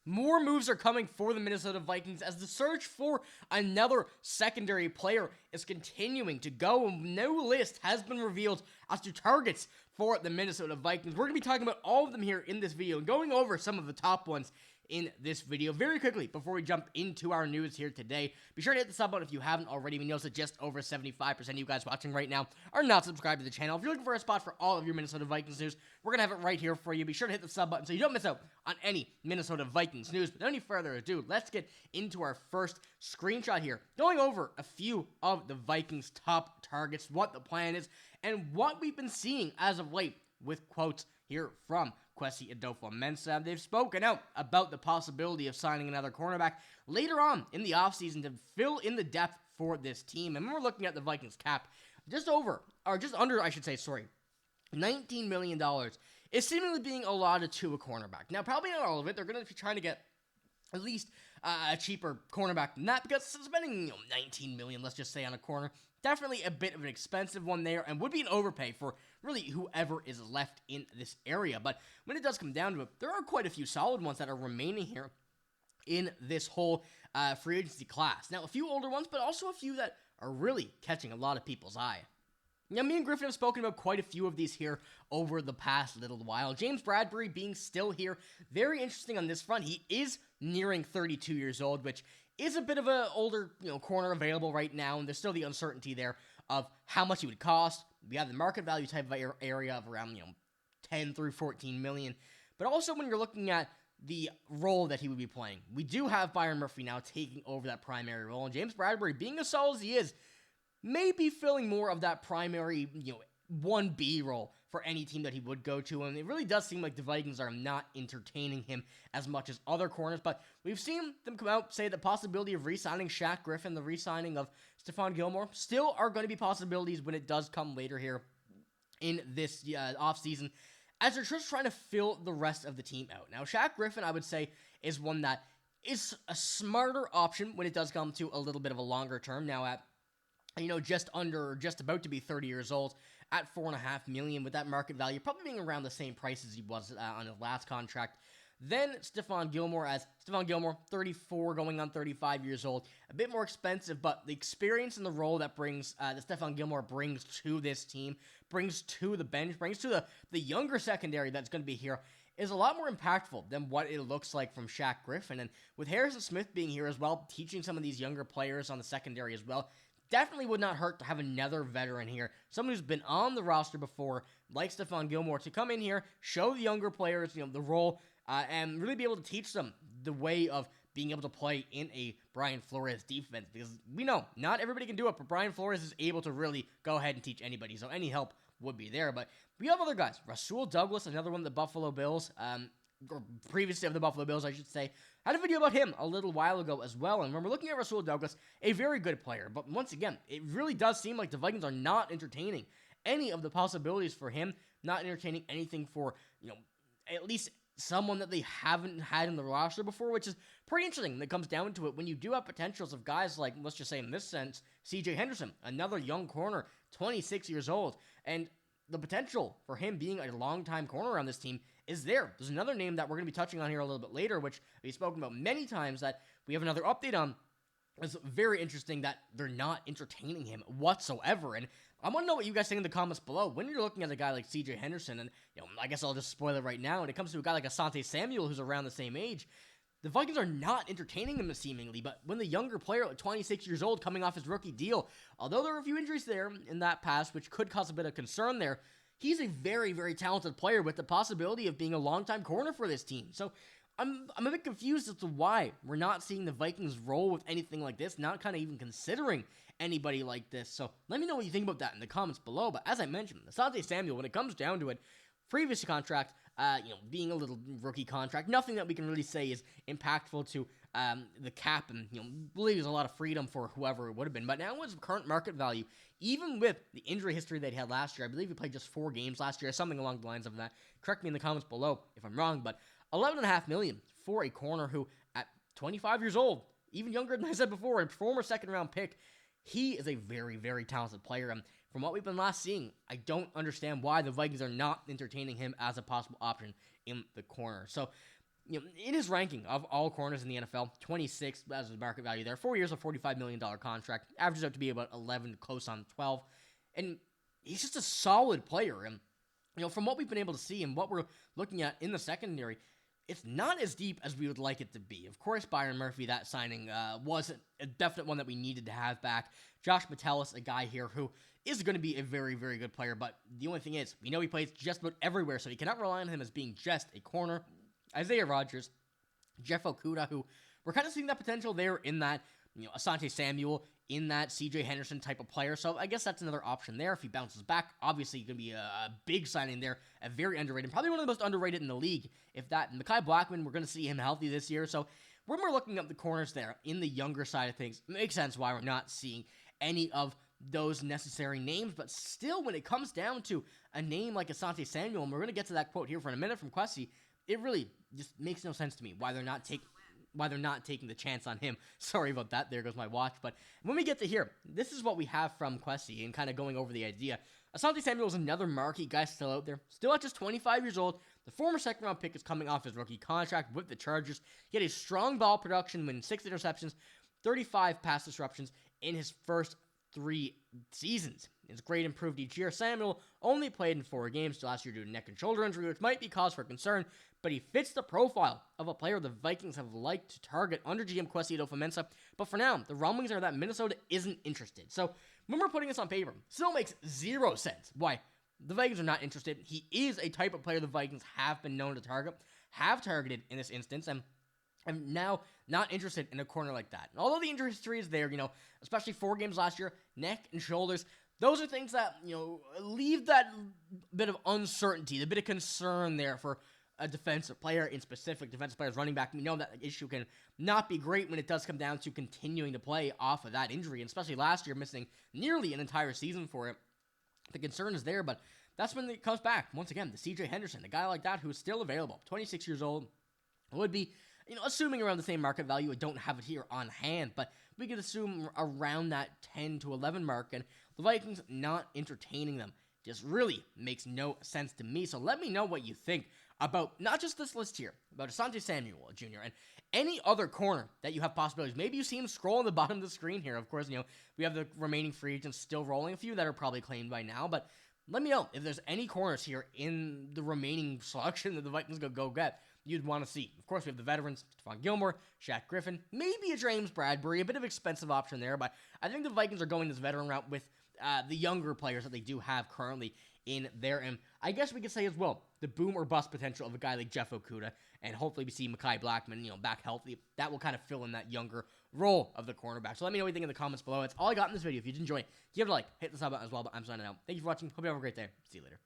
More moves are coming for the Minnesota Vikings as the search for another secondary player is continuing to go. A new list has been revealed as to targets for the Minnesota Vikings. We're going to be talking about all of them here in this video and going over some of the top ones in this video. Very quickly, before we jump into our news here today, be sure to hit the sub button if you haven't already. We notice that just over 75% of you guys watching right now are not subscribed to the channel. If you're looking for a spot for all of your Minnesota Vikings news, we're going to have it right here for you. Be sure to hit the sub button so you don't miss out on any Minnesota Vikings news. But without any further ado, let's get into our first screenshot here, going over a few of the Vikings' top targets, what the plan is, and what we've been seeing as of late with quotes here from Kwesi Adofo-Mensah. They've spoken out about the possibility of signing another cornerback later on in the offseason to fill in the depth for this team. And when we're looking at the Vikings cap, just under, $19 million is seemingly being allotted to a cornerback. Now, probably not all of it. They're going to be trying to get at least a cheaper cornerback than that, because spending $19 million, let's just say, on a corner, definitely a bit of an expensive one there, and would be an overpay for really whoever is left in this area. But when it does come down to it, there are quite a few solid ones that are remaining here in this whole free agency class. Now, a few older ones, but also a few that are really catching a lot of people's eye. Now, me and Griffin have spoken about quite a few of these here over the past little while. James Bradbury being still here, very interesting on this front. He is nearing 32 years old, which is a bit of an older, corner available right now, and there's still the uncertainty there of how much he would cost. We have the market value type of area of around, 10 through 14 million. But also when you're looking at the role that he would be playing, we do have Byron Murphy now taking over that primary role, and James Bradbury, being as solid as he is, may be filling more of that primary, 1B role for any team that he would go to, and it really does seem like the Vikings are not entertaining him as much as other corners, but we've seen them come out, say the possibility of re-signing Shaq Griffin, the re-signing of Stephon Gilmore, still are going to be possibilities when it does come later here in this offseason, as they're just trying to fill the rest of the team out. Now, Shaq Griffin, I would say, is one that is a smarter option when it does come to a little bit of a longer term. Now, at just about to be 30 years old, at $4.5 million, with that market value probably being around the same price as he was on his last contract. Then Stephon Gilmore, 34 going on 35 years old, a bit more expensive, but the experience and the role that Stephon Gilmore brings to this team, brings to the bench, brings to the younger secondary that's going to be here, is a lot more impactful than what it looks like from Shaq Griffin. And with Harrison Smith being here as well, teaching some of these younger players on the secondary as well, definitely would not hurt to have another veteran here, someone who's been on the roster before, like Stephon Gilmore, to come in here, show the younger players, the role, and really be able to teach them the way of being able to play in a Brian Flores defense, because we know not everybody can do it, but Brian Flores is able to really go ahead and teach anybody, so any help would be there. But we have other guys. Rasul Douglas, another one of the Buffalo Bills, or previously of the Buffalo Bills, I should say, had a video about him a little while ago as well. And when we're looking at Rasul Douglas, a very good player. But once again, it really does seem like the Vikings are not entertaining any of the possibilities for him, not entertaining anything for, at least someone that they haven't had in the roster before, which is pretty interesting when it comes down to it. When you do have potentials of guys like, let's just say in this sense, C.J. Henderson, another young corner, 26 years old, and the potential for him being a long-time corner on this team is there. There's another name that we're going to be touching on here a little bit later, which we've spoken about many times, that we have another update on. It's very interesting that they're not entertaining him whatsoever. And I want to know what you guys think in the comments below. When you're looking at a guy like C.J. Henderson, and I guess I'll just spoil it right now, when it comes to a guy like Asante Samuel, who's around the same age, the Vikings are not entertaining him seemingly. But when the younger player, like 26 years old, coming off his rookie deal, although there are a few injuries there in that past, which could cause a bit of concern there, he's a very, very talented player with the possibility of being a long-time corner for this team. So I'm a bit confused as to why we're not seeing the Vikings roll with anything like this, not kind of even considering anybody like this. So let me know what you think about that in the comments below. But as I mentioned, Asante Samuel, when it comes down to it, previous contract, being a little rookie contract, nothing that we can really say is impactful to the cap, and believe there's a lot of freedom for whoever it would have been. But now with current market value, even with the injury history that he had last year, I believe he played just 4 games last year, something along the lines of that. Correct me in the comments below if I'm wrong, but $11.5 million for a corner who, at 25 years old, even younger than I said before, a former second-round pick, he is a very, very talented player. And from what we've been last seeing, I don't understand why the Vikings are not entertaining him as a possible option in the corner. So in his ranking of all corners in the NFL, 26 as the market value there. 4 years, a $45 million contract. Averages out to be about 11, close on 12. And he's just a solid player. And, from what we've been able to see and what we're looking at in the secondary, it's not as deep as we would like it to be. Of course, Byron Murphy, that signing was a definite one that we needed to have back. Josh Metellus, a guy here who is going to be a very, very good player. But the only thing is, we know he plays just about everywhere, so you cannot rely on him as being just a corner. Isaiah Rodgers, Jeff Okudah, who we're kind of seeing that potential there in that, Asante Samuel, in that CJ Henderson type of player. So I guess that's another option there if he bounces back. Obviously, going to be a big signing there, a very underrated, probably one of the most underrated in the league. If that, Mekhi Blackmon, we're going to see him healthy this year. So when we're looking at the corners there in the younger side of things, it makes sense why we're not seeing any of those necessary names. But still, when it comes down to a name like Asante Samuel, and we're going to get to that quote here for a minute from Kwesi, it really just makes no sense to me why they're not taking the chance on him. Sorry about that. There goes my watch. But when we get to here, this is what we have from Kwesi and kind of going over the idea. Asante Samuel is another marquee guy still out there, still at just 25 years old. The former second-round pick is coming off his rookie contract with the Chargers. He had a strong ball production, winning 6 interceptions, 35 pass disruptions in his first 3 seasons. It's great improved each year. Samuel only played in 4 games last year due to neck and shoulder injury, which might be cause for concern, but he fits the profile of a player the Vikings have liked to target under GM Kwesi Adofo-Mensah. But for now, the rumblings are that Minnesota isn't interested. So when we're putting this on paper, still makes 0 sense why the Vikings are not interested. He is a type of player the Vikings have been known to target, have targeted in this instance, and I'm now not interested in a corner like that. And although the injury history is there, especially 4 games last year, neck and shoulders, those are things that, leave that bit of uncertainty, the bit of concern there for a defensive player, in specific defensive players, running back. We know that issue can not be great when it does come down to continuing to play off of that injury, and especially last year, missing nearly an entire season for it. The concern is there, but that's when it comes back. Once again, the CJ Henderson, a guy like that who is still available, 26 years old, would be, assuming around the same market value. I don't have it here on hand, but we could assume around that 10 to 11 mark, and the Vikings not entertaining them just really makes no sense to me. So let me know what you think about not just this list here, about Asante Samuel Jr. and any other corner that you have possibilities. Maybe you see him scroll on the bottom of the screen here. Of course, we have the remaining free agents still rolling, a few that are probably claimed by now, but let me know if there's any corners here in the remaining selection that the Vikings go get you'd want to see. Of course, we have the veterans, Stephon Gilmore, Shaq Griffin, maybe a James Bradbury, a bit of expensive option there, but I think the Vikings are going this veteran route with the younger players that they do have currently in there. And I guess we could say as well, the boom or bust potential of a guy like Jeff Okudah, and hopefully we see Mekhi Blackmon, back healthy. That will kind of fill in that younger role of the cornerback. So let me know what you think in the comments below. That's all I got in this video. If you did enjoy it, give it a like, hit the sub button as well, but I'm signing out. Thank you for watching. Hope you have a great day. See you later.